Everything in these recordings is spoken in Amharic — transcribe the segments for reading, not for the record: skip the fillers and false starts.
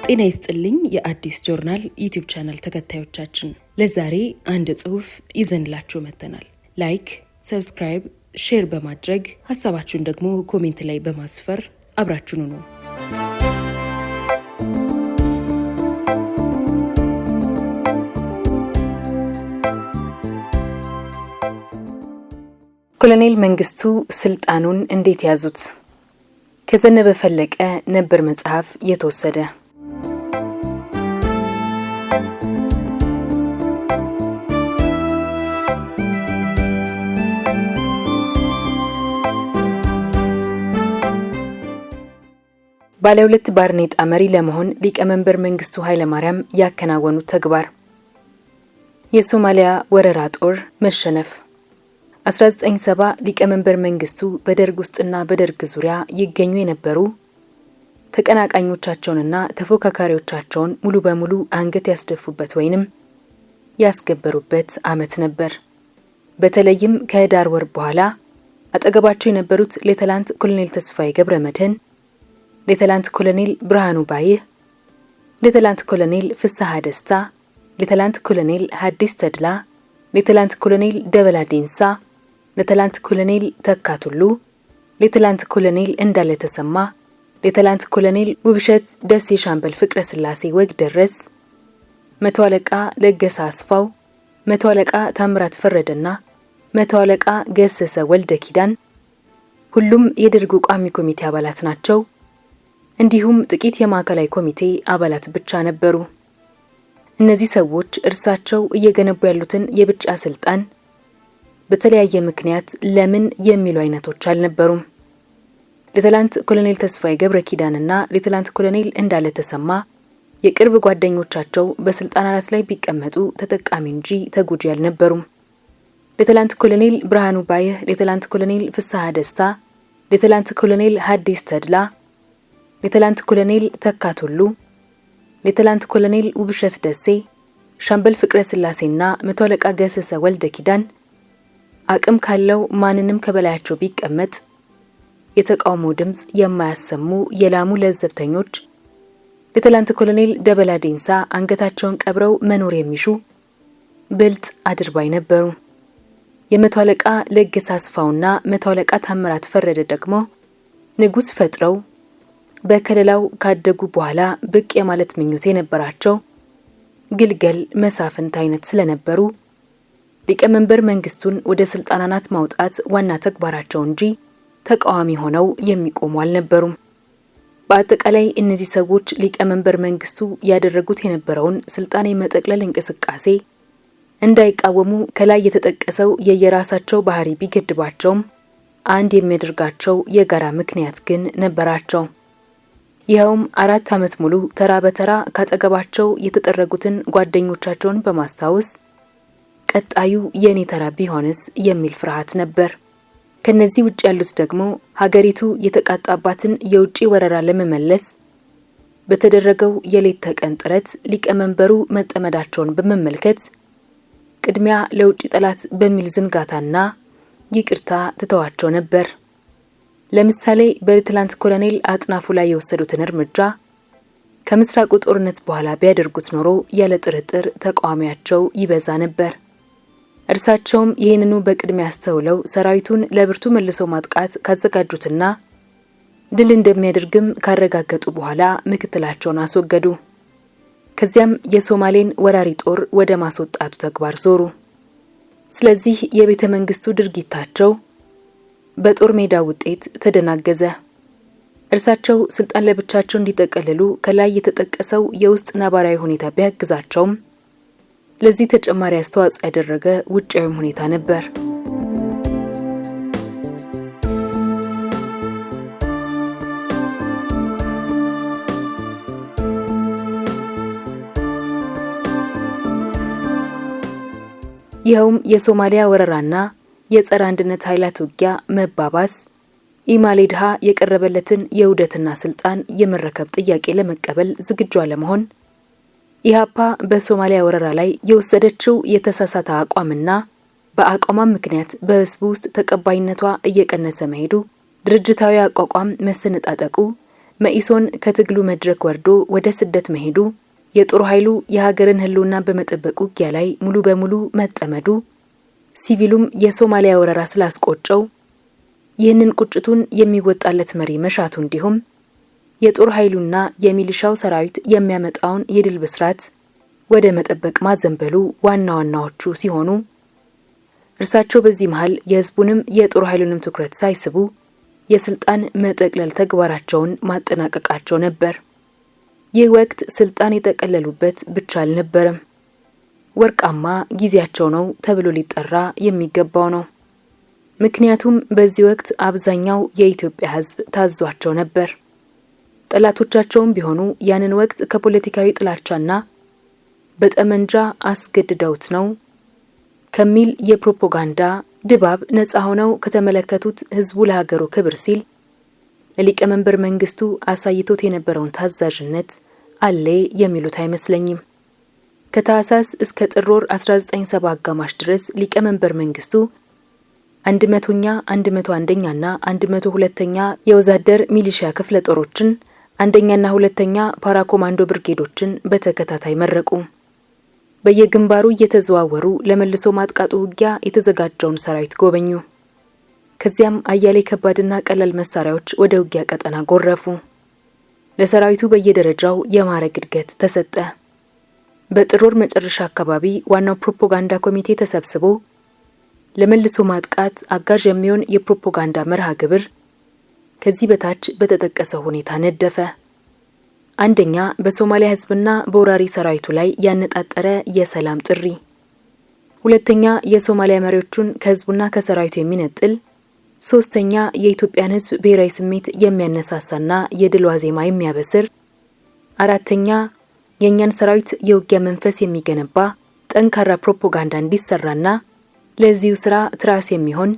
ጤና ይስጥልኝ የአዲስ ጆርናል ዩቲዩብ ቻናል ተከታዮቻችን፣ ለዛሬ አንድ ጽሑፍ ይዘንላችሁ መጥተናል። ላይክ፣ ሰብስክራይብ፣ ሼር በማድረግ ሀሳባችሁን ደግሞ ኮሜንት ላይ በማስፈር አብራችሁን ሁኑ። ኮሎኔል መንግስቱ ስልጣኑን እንዴት ያዙት? ከዘነበ ፈለቀ ነበር መጽሐፍ የተወሰደ። ባለ ሁለት ባርኔጣ መሪ ለመሆን ሊቀመንበር መንግስቱ ኃይለማርያም ያከናወኑት ተግባር። የሶማሊያ ወረራ ጦር መሸነፍ። 1970 ሊቀመንበር መንግስቱ በደርግ ውስጥና በደርግ ዙሪያ ይገኙ የነበሩ ተቀናቃኞቻቸውንና ተፎካካሪዎቻቸውን ሙሉ በሙሉ አንገት ያስደፉበት ወይንም ያስገበሩበት ዓመት ነበር። በተለይም ከህዳር ወር በኋላ አጠገባቸው የነበሩት ሌተናንት ኮሎኔል ተስፋዬ ገብረ መድህን፣ ሌተናንት ኮሎኔል ብርሃኑ ባይህ፣ ሌተናንት ኮሎኔል ፍስሐ ደስታ፣ ሌተናንት ኮሎኔል ሀዲስ ተድላ፣ ሌተናንት ኮሎኔል ደበላ ዴንሳ፣ ሌተናንት ኮሎኔል ተካቱሉ፣ ሌተናንት ኮሎኔል እንዳለ ተሰማ፣ ሌተናንት ኮሎኔል ውብሸት ደሴ፣ ሻምበል ፍቅረ ስላሴ ወግ ደረስ፣ መቶ አለቃ ለገሰ አስፋው፣ መቶ አለቃ ታምራት ፈረደና መቶ አለቃ ገሰሰ ወልደ ኪዳን ሁሉም የደርጉ ቋሚ ኮሚቴ አባላት ናቸው። እንዲሁም ጥቂት የማዕከላዊ ኮሚቴ አባላት ብቻ ነበሩ። እነዚህ ሰዎች እርሳቸው እየገነቡ ያሉትን የብጫ ስልጣን በተለያየ ምክንያት ለምን የሚሉ አይነቶች አልነበሩም። ሌተናንት ኮሎኔል ተስፋዬ ገብረ ኪዳንና ሌተናንት ኮሎኔል እንዳለ ተሰማ የቅርብ ጓደኞቻቸው በስልጣናት ላይ ቢቀመጡ ተጠቃሚ እንጂ ተጎጂ አልነበሩም። ሌተናንት ኮሎኔል ብርሃኑ ባይህ፣ ሌተናንት ኮሎኔል ፍስሐ ደስታ፣ ሌተናንት ኮሎኔል ሀዲስ ተድላ፣ ሌተናንት ኮሎኔል ተካቱሉ፣ ሌተናንት ኮሎኔል ውብሸት ደሴ፣ ሻምበል ፍቅረ ስላሴና መቶ አለቃ ገሰሰ ወልደ ኪዳን አቅም ካለው ማንንም ከበላያቸው ቢቀመጥ የተቃውሞ ድምጽ የማያሰሙ የላሙ ለዘብተኞች፣ ሌተናንት ኮሎኔል ደበላ ዴንሳ አንገታቸውን ቀብረው መኖር የሚሹ ብልጥ አድርባይ ነበሩ። የመቶ አለቃ ለገሰ አስፋውና መቶ አለቃ ታምራት ፈረደ ደግሞ ንጉስ ፈጥረው በከለላው ካደጉ በኋላ ብቅ የማለት ምኞት የነበራቸው ግልገል መሳፍንት አይነት ስለነበሩ ሊቀመንበር መንግስቱን ወደ ስልጣናት ማውጣት ዋና ተግባራቸው እንጂ ተቃዋሚ ሆነው የሚቆሙ አልነበሩም። በአጠቃላይ እነዚህ ሰዎች ሊቀመንበር መንግስቱ ያደረጉት የነበረውን ስልጣን የመጠቅለል እንቅስቃሴ እንዳይቃወሙ ከላይ የተጠቀሰው የየራሳቸው ባህሪ ቢገድባቸውም አንድ የሚያደርጋቸው የጋራ ምክንያት ግን ነበራቸው። ይኸውም 4 ዓመት ሙሉ ተራ በተራ ካጠገባቸው የተጠረጉትን ጓደኞቻቸውን በማስታወስ ቀጣዩ የኔ ተራ ቢሆንስ የሚል ፍርሃት ነበር። ከነዚህ ውጭ ያሉት ደግሞ ሀገሪቱ የተቃጣባትን የውጪ ወረራ ለመመለስ በተደረገው የሌት ተቀን ጥረት ሊቀመንበሩ መጠመዳቸውን በመመልከት ቅድሚያ ለውጪ ጠላት በሚል ዝንጋታና ይቅርታ ትተዋቸው ነበር። ለምሳሌ በሌተናንት ኮሎኔል አጥናፉ ላይ የወሰዱትን እርምጃ ከምስራቁ ጦርነት በኋላ ቢያደርጉት ኖሮ ያለ ጥርጥር ተቃዋሚያቸው ይበዛ ነበር። እርሳቸውም ይህንኑ በቅድሚያ አስተውለው ሰራዊቱን ለብርቱ መልሰው ማጥቃት ካዘጋጁትና ድል እንደሚያደርግም ካረጋገጡ በኋላ ምክትላቸውን አስወገዱ። ከዚያም የሶማሌን ወራሪ ጦር ወደ ማስወጣቱ ተግባር ዞሩ። ስለዚህ የቤተ መንግስቱ ድርጊታቸው በጦር ሜዳ ውጤት ተደናገዘ። እርሳቸው ስልጣን ለብቻቸው እንዲጠቀልሉ ከላይ የተጠቀሰው የውስጥ ነባራዊ ሁኔታ ቢያግዛቸውም ለዚህ ተጨማሪ አስተዋጽኦ ያደረገ ውጫዊ ሁኔታ ነበር። ይኸውም የሶማሊያ ወረራና የጸረ አንድነት ኃይላት ውጊያ መባባስ ኢማሌድሃ የቀረበለትን የውህደትና ስልጣን የመረከብ ጥያቄ ለመቀበል ዝግጁ አለመሆን፣ ኢህአፓ በሶማሊያ ወረራ ላይ የወሰደችው የተሳሳተ አቋምና በአቋሟ ምክንያት በህዝቡ ውስጥ ተቀባይነቷ እየቀነሰ መሄዱ፣ ድርጅታዊ አቋቋም መሰነጣጠቁ፣ መኢሶን ከትግሉ መድረክ ወርዶ ወደ ስደት መሄዱ፣ የጦር ኃይሉ የሀገርን ህልውና በመጠበቅ ውጊያ ላይ ሙሉ በሙሉ መጠመዱ፣ ሲቪሉም የሶማሊያ ወረራ ስላስቆጨው ይህንን ቁጭቱን የሚወጣለት መሪ መሻቱ እንዲሁም የጦር ኃይሉና የሚሊሻው ሰራዊት የሚያመጣውን የድል ብስራት ወደ መጠበቅ ማዘንበሉ ዋና ዋናዎቹ ሲሆኑ እርሳቸው በዚህ መሃል የህዝቡንም የጦር ኃይሉንም ትኩረት ሳይስቡ የስልጣን መጠቅለል ተግባራቸውን ማጠናቀቃቸው ነበር። ይህ ወቅት ስልጣን የጠቀለሉበት ብቻ አልነበረም፣ ወርቃማ ጊዜያቸው ነው ተብሎ ሊጠራ የሚገባው ነው። ምክንያቱም በዚህ ወቅት አብዛኛው የኢትዮጵያ ህዝብ ታዟቸው ነበር። ጠላቶቻቸውም ቢሆኑ ያንን ወቅት ከፖለቲካዊ ጥላቻና በጠመንጃ አስገድደውት ነው ከሚል የፕሮፓጋንዳ ድባብ ነፃ ሆነው ከተመለከቱት ህዝቡ ለሀገሩ ክብር ሲል ለሊቀመንበር መንግስቱ አሳይቶት የነበረውን ታዛዥነት አለ የሚሉት አይመስለኝም። ከታህሳስ እስከ ጥር ወር 1970 አጋማሽ ድረስ ሊቀመንበር መንግስቱ 100ኛ 101ኛና 102ኛ የወዛደር ሚሊሺያ ክፍለ ጦሮችን አንደኛና ሁለተኛ ፓራኮማንዶ ብርጌዶችን በተከታታይ መረቁ። በየግንባሩ እየተዘዋወሩ ለመልሶ ማጥቃቱ ውጊያ የተዘጋጀውን ሰራዊት ጎበኙ። ከዚያም አያሌ ከባድና ቀላል መሳሪያዎች ወደ ውጊያ ቀጠና ጎረፉ። ለሰራዊቱ በየደረጃው የማዕረግ እድገት ተሰጠ። በጥር ወር መጨረሻ አካባቢ ዋናው ፕሮፓጋንዳ ኮሚቴ ተሰብስቦ ለመልሶ ማጥቃት አጋዥ የሚሆን የፕሮፓጋንዳ መርሃ ግብር ከዚህ በታች በተጠቀሰው ሁኔታ ነደፈ። አንደኛ፣ በሶማሊያ ህዝብና በወራሪ ሰራዊቱ ላይ ያነጣጠረ የሰላም ጥሪ። ሁለተኛ፣ የሶማሊያ መሪዎቹን ከህዝቡና ከሰራዊቱ የሚነጥል። ሶስተኛ፣ የኢትዮጵያን ህዝብ ብሔራዊ ስሜት የሚያነሳሳና የድል ዋዜማ የሚያበስር። አራተኛ፣ የእኛን ሰራዊት የውጊያ መንፈስ የሚገነባ ጠንካራ ፕሮፓጋንዳ እንዲሰራና ለዚሁ ስራ ትራስ የሚሆን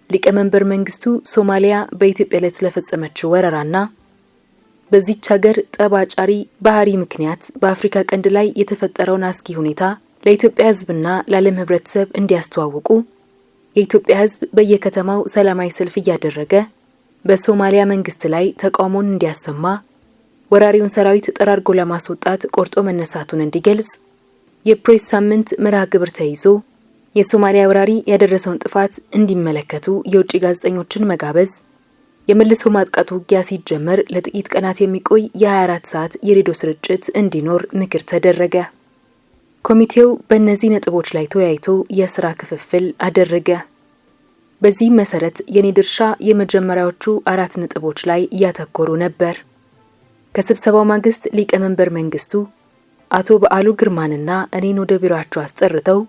ሊቀመንበር መንግስቱ ሶማሊያ በኢትዮጵያ ላይ ስለፈጸመችው ወረራና በዚህች ሀገር ጠባጫሪ ባህሪ ምክንያት በአፍሪካ ቀንድ ላይ የተፈጠረውን አስጊ ሁኔታ ለኢትዮጵያ ህዝብና ለዓለም ህብረተሰብ እንዲያስተዋውቁ የኢትዮጵያ ህዝብ በየከተማው ሰላማዊ ሰልፍ እያደረገ በሶማሊያ መንግስት ላይ ተቃውሞን እንዲያሰማ ወራሪውን ሰራዊት ጠራርጎ ለማስወጣት ቆርጦ መነሳቱን እንዲገልጽ የፕሬስ ሳምንት መርሃ ግብር ተይዞ የሶማሊያ ወራሪ ያደረሰውን ጥፋት እንዲመለከቱ የውጭ ጋዜጠኞችን መጋበዝ፣ የመልሶ ማጥቃቱ ውጊያ ሲጀመር ለጥቂት ቀናት የሚቆይ የ24 ሰዓት የሬዲዮ ስርጭት እንዲኖር ምክር ተደረገ። ኮሚቴው በእነዚህ ነጥቦች ላይ ተወያይቶ የስራ ክፍፍል አደረገ። በዚህ መሰረት የኔ ድርሻ የመጀመሪያዎቹ 4 ነጥቦች ላይ ያተኮሩ ነበር። ከስብሰባው ማግስት ሊቀመንበር መንግስቱ አቶ በዓሉ ግርማንና እኔን ወደ ቢሮአቸው አስጠርተው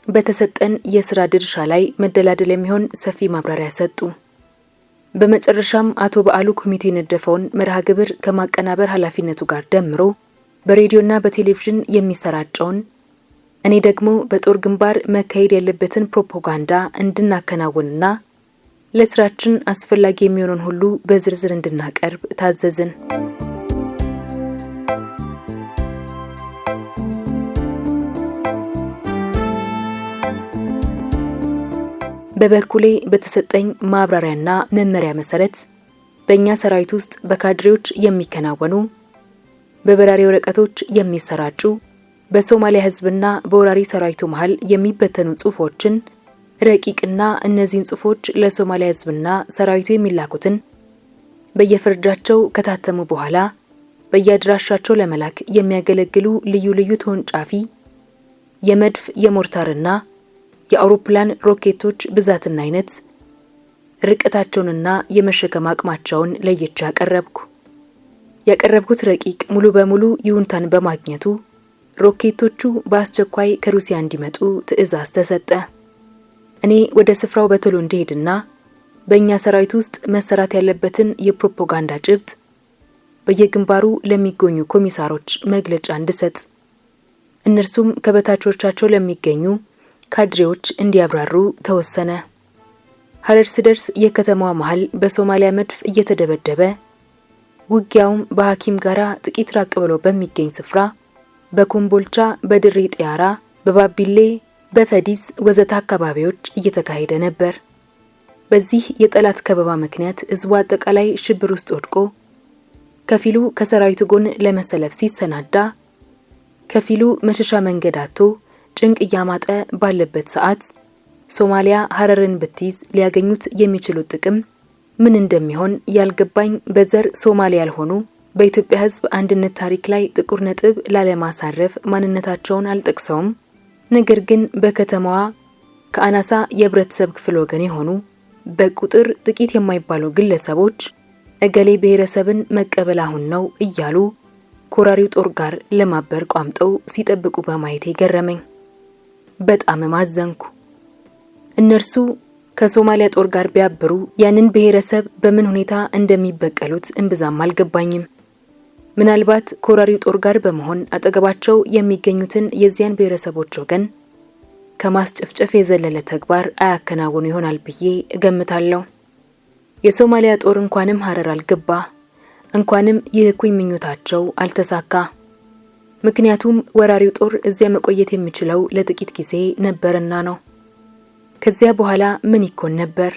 በተሰጠን የስራ ድርሻ ላይ መደላደል የሚሆን ሰፊ ማብራሪያ ሰጡ። በመጨረሻም አቶ በዓሉ ኮሚቴ የነደፈውን መርሃ ግብር ከማቀናበር ኃላፊነቱ ጋር ደምሮ በሬዲዮና በቴሌቪዥን የሚሰራጨውን እኔ ደግሞ በጦር ግንባር መካሄድ ያለበትን ፕሮፓጋንዳ እንድናከናውንና ለስራችን አስፈላጊ የሚሆነውን ሁሉ በዝርዝር እንድናቀርብ ታዘዝን። በበኩሌ በተሰጠኝ ማብራሪያና መመሪያ መሰረት በእኛ ሰራዊት ውስጥ በካድሬዎች የሚከናወኑ በበራሪ ወረቀቶች የሚሰራጩ በሶማሊያ ህዝብና በወራሪ ሰራዊቱ መሃል የሚበተኑ ጽሑፎችን ረቂቅና እነዚህን ጽሑፎች ለሶማሊያ ህዝብና ሰራዊቱ የሚላኩትን በየፍርጃቸው ከታተሙ በኋላ በየአድራሻቸው ለመላክ የሚያገለግሉ ልዩ ልዩ ተወንጫፊ የመድፍ የሞርታርና የአውሮፕላን ሮኬቶች ብዛትና አይነት ርቀታቸውንና የመሸከም አቅማቸውን ለይቼ አቀረብኩ። ያቀረብኩት ረቂቅ ሙሉ በሙሉ ይሁንታን በማግኘቱ ሮኬቶቹ በአስቸኳይ ከሩሲያ እንዲመጡ ትዕዛዝ ተሰጠ። እኔ ወደ ስፍራው በቶሎ እንድሄድና በእኛ ሰራዊት ውስጥ መሰራት ያለበትን የፕሮፓጋንዳ ጭብጥ በየግንባሩ ለሚገኙ ኮሚሳሮች መግለጫ እንድሰጥ፣ እነርሱም ከበታቾቻቸው ለሚገኙ ካድሬዎች እንዲያብራሩ ተወሰነ። ሀረር ስደርስ የከተማዋ መሃል በሶማሊያ መድፍ እየተደበደበ ውጊያውም በሐኪም ጋራ ጥቂት ራቅ ብሎ በሚገኝ ስፍራ በኮምቦልቻ፣ በድሬ ጢያራ፣ በባቢሌ፣ በፈዲስ ወዘተ አካባቢዎች እየተካሄደ ነበር። በዚህ የጠላት ከበባ ምክንያት ህዝቡ አጠቃላይ ሽብር ውስጥ ወድቆ ከፊሉ ከሰራዊቱ ጎን ለመሰለፍ ሲሰናዳ፣ ከፊሉ መሸሻ መንገድ አጥቶ ጭንቅ እያማጠ ባለበት ሰዓት ሶማሊያ ሐረርን ብትይዝ ሊያገኙት የሚችሉት ጥቅም ምን እንደሚሆን ያልገባኝ በዘር ሶማሌ ያልሆኑ በኢትዮጵያ ሕዝብ አንድነት ታሪክ ላይ ጥቁር ነጥብ ላለማሳረፍ ማንነታቸውን አልጠቅሰውም። ነገር ግን በከተማዋ ከአናሳ የህብረተሰብ ክፍል ወገን የሆኑ በቁጥር ጥቂት የማይባሉ ግለሰቦች እገሌ ብሔረሰብን መቀበል አሁን ነው እያሉ ኮራሪው ጦር ጋር ለማበር ቋምጠው ሲጠብቁ በማየቴ ገረመኝ። በጣም ማዘንኩ። እነርሱ ከሶማሊያ ጦር ጋር ቢያብሩ ያንን ብሔረሰብ በምን ሁኔታ እንደሚበቀሉት እንብዛም አልገባኝም። ምናልባት ኮራሪው ጦር ጋር በመሆን አጠገባቸው የሚገኙትን የዚያን ብሔረሰቦች ወገን ከማስጨፍጨፍ የዘለለ ተግባር አያከናውኑ ይሆናል ብዬ እገምታለሁ። የሶማሊያ ጦር እንኳንም ሐረር አልገባ፣ እንኳንም ይህ እኩይ ምኞታቸው አልተሳካ። ምክንያቱም ወራሪው ጦር እዚያ መቆየት የሚችለው ለጥቂት ጊዜ ነበርና ነው። ከዚያ በኋላ ምን ይኮን ነበር?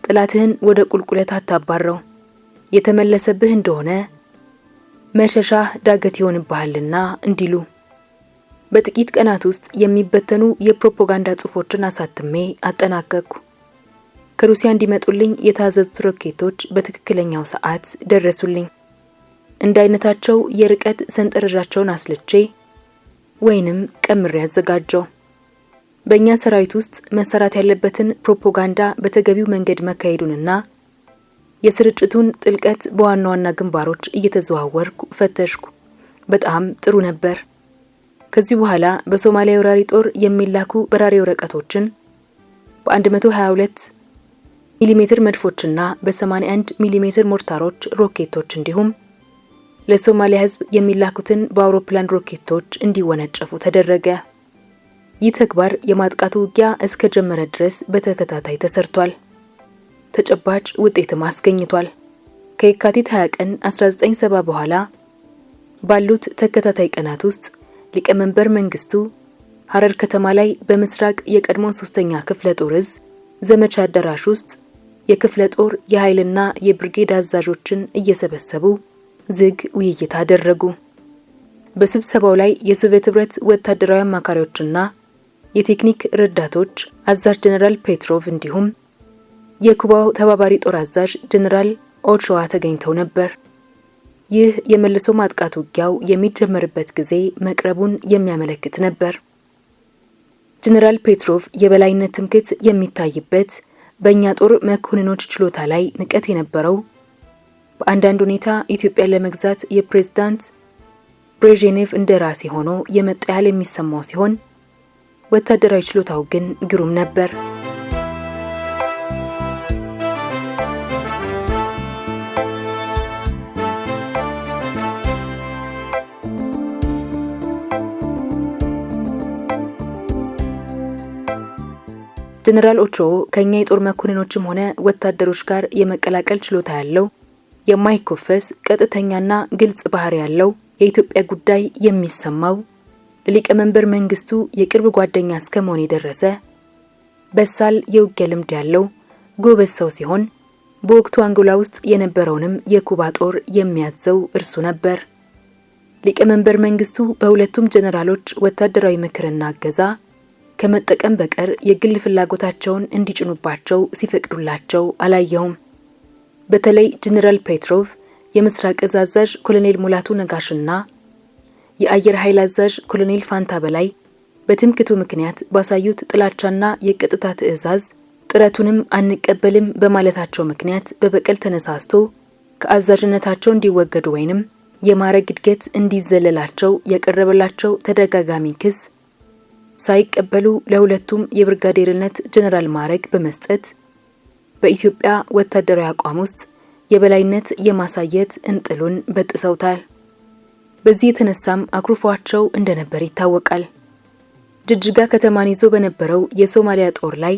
ጥላትህን ወደ ቁልቁለት አታባረው፣ የተመለሰብህ እንደሆነ መሸሻህ ዳገት ይሆንብሃልና እንዲሉ በጥቂት ቀናት ውስጥ የሚበተኑ የፕሮፓጋንዳ ጽሑፎችን አሳትሜ አጠናቀቅኩ። ከሩሲያ እንዲመጡልኝ የታዘዙት ሮኬቶች በትክክለኛው ሰዓት ደረሱልኝ። እንደ አይነታቸው የርቀት ሰንጠረዣቸውን አስልቼ ወይንም ቀምሬ አዘጋጀው። በእኛ ሰራዊት ውስጥ መሰራት ያለበትን ፕሮፓጋንዳ በተገቢው መንገድ መካሄዱንና የስርጭቱን ጥልቀት በዋና ዋና ግንባሮች እየተዘዋወርኩ ፈተሽኩ። በጣም ጥሩ ነበር። ከዚህ በኋላ በሶማሊያ ወራሪ ጦር የሚላኩ በራሪ ወረቀቶችን በ122 ሚሜ መድፎችና በ81 ሚሜ ሞርታሮች ሮኬቶች እንዲሁም ለሶማሊያ ሕዝብ የሚላኩትን በአውሮፕላን ሮኬቶች እንዲወነጨፉ ተደረገ። ይህ ተግባር የማጥቃቱ ውጊያ እስከ ጀመረ ድረስ በተከታታይ ተሰርቷል። ተጨባጭ ውጤትም አስገኝቷል። ከየካቲት 20 ቀን 1970 በኋላ ባሉት ተከታታይ ቀናት ውስጥ ሊቀመንበር መንግስቱ ሐረር ከተማ ላይ በምስራቅ የቀድሞ 3ኛ ክፍለ ጦር እዝ ዘመቻ አዳራሽ ውስጥ የክፍለ ጦር የኃይልና የብርጌድ አዛዦችን እየሰበሰቡ ዝግ ውይይት አደረጉ። በስብሰባው ላይ የሶቪየት ህብረት ወታደራዊ አማካሪዎችና የቴክኒክ ረዳቶች አዛዥ ጀነራል ፔትሮቭ እንዲሁም የኩባው ተባባሪ ጦር አዛዥ ጀነራል ኦቾዋ ተገኝተው ነበር። ይህ የመልሶ ማጥቃት ውጊያው የሚጀመርበት ጊዜ መቅረቡን የሚያመለክት ነበር። ጀነራል ፔትሮቭ የበላይነት ትምክህት የሚታይበት በእኛ ጦር መኮንኖች ችሎታ ላይ ንቀት የነበረው በአንዳንድ ሁኔታ ኢትዮጵያን ለመግዛት የፕሬዝዳንት ብሬዥኔቭ እንደራሴ ሆኖ የመጣ ያህል የሚሰማው ሲሆን ወታደራዊ ችሎታው ግን ግሩም ነበር። ጀነራል ኦቾ ከኛ የጦር መኮንኖችም ሆነ ወታደሮች ጋር የመቀላቀል ችሎታ ያለው የማይኮፈስ ቀጥተኛና ግልጽ ባህሪ ያለው የኢትዮጵያ ጉዳይ የሚሰማው ሊቀመንበር መንግስቱ የቅርብ ጓደኛ እስከመሆን የደረሰ በሳል የውጊያ ልምድ ያለው ጎበዝ ሰው ሲሆን በወቅቱ አንጎላ ውስጥ የነበረውንም የኩባ ጦር የሚያዘው እርሱ ነበር። ሊቀመንበር መንግስቱ በሁለቱም ጀነራሎች ወታደራዊ ምክርና እገዛ ከመጠቀም በቀር የግል ፍላጎታቸውን እንዲጭኑባቸው ሲፈቅዱላቸው አላየሁም። በተለይ ጀነራል ፔትሮቭ የምስራቅ እዝ አዛዥ ኮሎኔል ሙላቱ ነጋሽና የአየር ኃይል አዛዥ ኮሎኔል ፋንታ በላይ በትምክቱ ምክንያት ባሳዩት ጥላቻና የቀጥታ ትዕዛዝ ጥረቱንም አንቀበልም በማለታቸው ምክንያት በበቀል ተነሳስቶ ከአዛዥነታቸው እንዲወገዱ ወይንም የማዕረግ እድገት እንዲዘለላቸው ያቀረበላቸው ተደጋጋሚ ክስ ሳይቀበሉ ለሁለቱም የብርጋዴርነት ጀነራል ማዕረግ በመስጠት በኢትዮጵያ ወታደራዊ አቋም ውስጥ የበላይነት የማሳየት እንጥሉን በጥሰውታል። በዚህ የተነሳም አኩርፏቸው እንደነበር ይታወቃል። ጅጅጋ ከተማን ይዞ በነበረው የሶማሊያ ጦር ላይ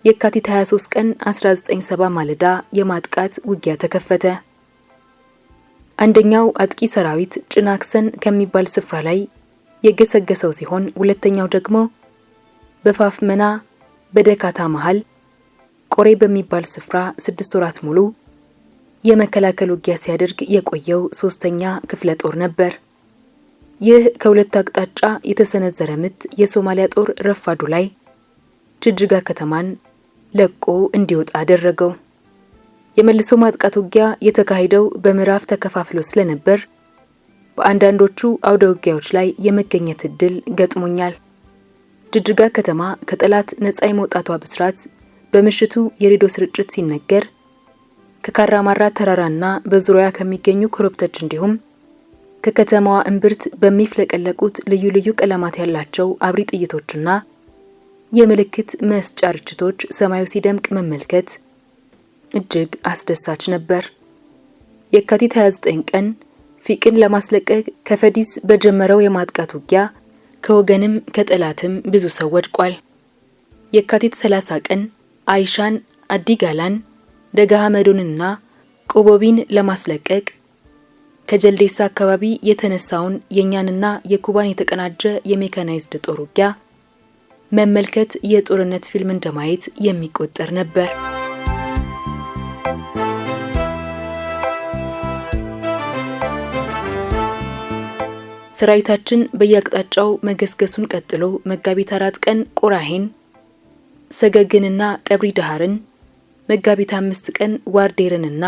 የካቲት 23 ቀን 1970 ማለዳ የማጥቃት ውጊያ ተከፈተ። አንደኛው አጥቂ ሰራዊት ጭናክሰን ከሚባል ስፍራ ላይ የገሰገሰው ሲሆን ሁለተኛው ደግሞ በፋፍመና በደካታ መሃል ቆሬ በሚባል ስፍራ 6 ወራት ሙሉ የመከላከል ውጊያ ሲያደርግ የቆየው 3ኛ ክፍለ ጦር ነበር። ይህ ከሁለት አቅጣጫ የተሰነዘረ ምት የሶማሊያ ጦር ረፋዱ ላይ ጅጅጋ ከተማን ለቆ እንዲወጣ አደረገው። የመልሶ ማጥቃት ውጊያ የተካሄደው በምዕራፍ ተከፋፍሎ ስለነበር በአንዳንዶቹ አውደ ውጊያዎች ላይ የመገኘት እድል ገጥሞኛል። ጅጅጋ ከተማ ከጠላት ነፃ የመውጣቷ ብስራት በምሽቱ የሬዲዮ ስርጭት ሲነገር ከካራማራ ተራራና በዙሪያ ከሚገኙ ኮረብቶች እንዲሁም ከከተማዋ እምብርት በሚፍለቀለቁት ልዩ ልዩ ቀለማት ያላቸው አብሪ ጥይቶችና የምልክት መስጫ ርችቶች ሰማዩ ሲደምቅ መመልከት እጅግ አስደሳች ነበር። የካቲት 29 ቀን ፊቅን ለማስለቀቅ ከፈዲስ በጀመረው የማጥቃት ውጊያ ከወገንም ከጠላትም ብዙ ሰው ወድቋል። የካቲት 30 ቀን አይሻን፣ አዲጋላን፣ ደጋሃመዱንና ቆቦቢን ለማስለቀቅ ከጀልዴሳ አካባቢ የተነሳውን የኛንና የኩባን የተቀናጀ የሜካናይዝድ ጦር ውጊያ መመልከት የጦርነት ፊልም እንደማየት የሚቆጠር ነበር። ሰራዊታችን በየአቅጣጫው መገስገሱን ቀጥሎ መጋቢት 4 ቀን ቆራሄን፣ ሰገግንና ቀብሪ ዳሃርን፣ መጋቢት 5 ቀን ዋርዴርንና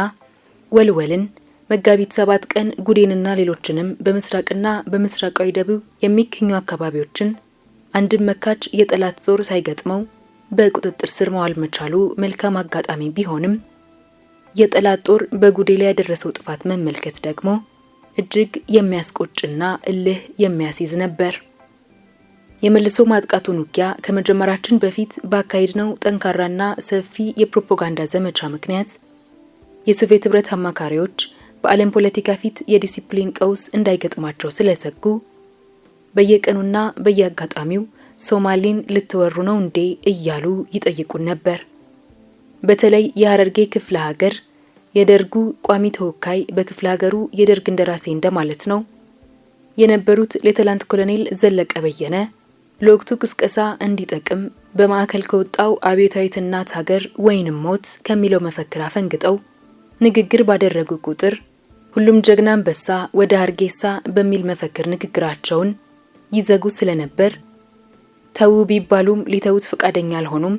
ወልወልን፣ መጋቢት 7 ቀን ጉዴንና ሌሎችንም በምስራቅና በምስራቃዊ ደቡብ የሚገኙ አካባቢዎችን አንድም መካች የጠላት ጦር ሳይገጥመው በቁጥጥር ስር መዋል መቻሉ መልካም አጋጣሚ ቢሆንም የጠላት ጦር በጉዴ ላይ ያደረሰው ጥፋት መመልከት ደግሞ እጅግ የሚያስቆጭና እልህ የሚያስይዝ ነበር። የመልሶ ማጥቃቱን ውጊያ ከመጀመራችን በፊት ባካሄድነው ጠንካራና ሰፊ የፕሮፓጋንዳ ዘመቻ ምክንያት የሶቪየት ህብረት አማካሪዎች በዓለም ፖለቲካ ፊት የዲሲፕሊን ቀውስ እንዳይገጥማቸው ስለሰጉ በየቀኑና በየአጋጣሚው ሶማሌን ልትወሩ ነው እንዴ እያሉ ይጠይቁን ነበር። በተለይ የሐረርጌ ክፍለ ሀገር የደርጉ ቋሚ ተወካይ በክፍለ ሀገሩ የደርግ እንደራሴ እንደማለት ነው የነበሩት ሌተናንት ኮሎኔል ዘለቀ በየነ ለወቅቱ ቅስቀሳ እንዲጠቅም በማዕከል ከወጣው አብዮታዊት እናት ሀገር ወይንም ሞት ከሚለው መፈክር አፈንግጠው ንግግር ባደረጉ ቁጥር ሁሉም ጀግና አንበሳ ወደ ሀርጌሳ በሚል መፈክር ንግግራቸውን ይዘጉ ስለነበር ተው ቢባሉም ሊተውት ፈቃደኛ አልሆኑም።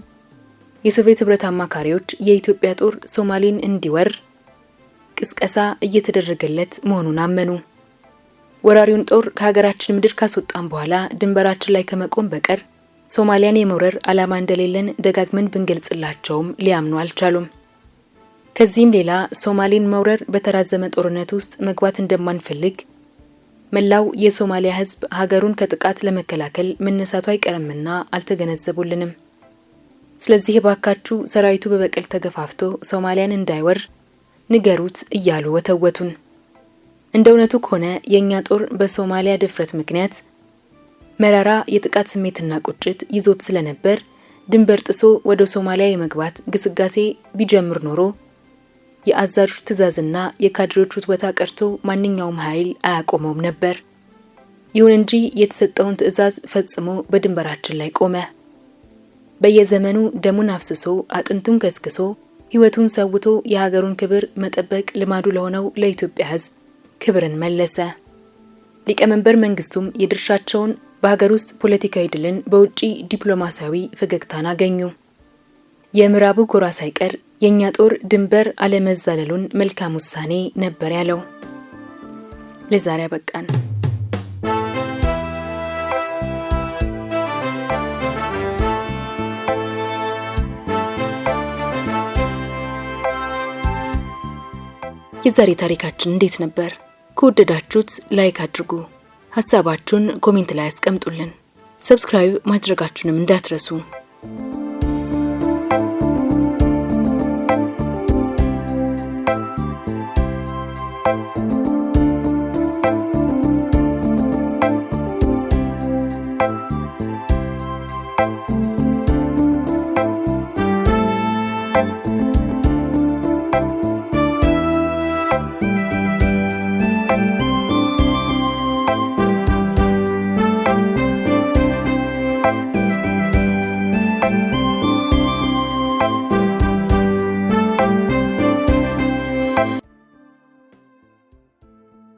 የሶቪየት ህብረት አማካሪዎች የኢትዮጵያ ጦር ሶማሌን እንዲወር ቅስቀሳ እየተደረገለት መሆኑን አመኑ። ወራሪውን ጦር ከሀገራችን ምድር ካስወጣን በኋላ ድንበራችን ላይ ከመቆም በቀር ሶማሊያን የመውረር ዓላማ እንደሌለን ደጋግመን ብንገልጽላቸውም ሊያምኑ አልቻሉም። ከዚህም ሌላ ሶማሌን መውረር በተራዘመ ጦርነት ውስጥ መግባት እንደማንፈልግ መላው የሶማሊያ ህዝብ ሀገሩን ከጥቃት ለመከላከል መነሳቱ አይቀርምና አልተገነዘቡልንም። ስለዚህ ባካችሁ ሰራዊቱ በበቀል ተገፋፍቶ ሶማሊያን እንዳይወር ንገሩት እያሉ ወተወቱን። እንደውነቱ ከሆነ የኛ ጦር በሶማሊያ ድፍረት ምክንያት መራራ የጥቃት ስሜትና ቁጭት ይዞት ስለነበር ድንበር ጥሶ ወደ ሶማሊያ የመግባት ግስጋሴ ቢጀምር ኖሮ የአዛዡ ትዕዛዝና የካድሬዎቹ ወታ ቀርቶ ማንኛውም ኃይል አያቆመውም ነበር። ይሁን እንጂ የተሰጠውን ትዕዛዝ ፈጽሞ በድንበራችን ላይ ቆመ። በየዘመኑ ደሙን አፍስሶ አጥንቱን ከስክሶ ህይወቱን ሰውቶ የሀገሩን ክብር መጠበቅ ልማዱ ለሆነው ለኢትዮጵያ ህዝብ ክብርን መለሰ። ሊቀመንበር መንግስቱም የድርሻቸውን በሀገር ውስጥ ፖለቲካዊ ድልን በውጪ ዲፕሎማሲያዊ ፈገግታን አገኙ። የምዕራቡ ጎራ ሳይቀር የኛ ጦር ድንበር አለመዛለሉን መልካም ውሳኔ ነበር ያለው። ለዛሬ በቃን። የዛሬ ታሪካችን እንዴት ነበር? ከወደዳችሁት ላይክ አድርጉ። ሐሳባችሁን ኮሜንት ላይ አስቀምጡልን። ሰብስክራይብ ማድረጋችሁንም እንዳትረሱ።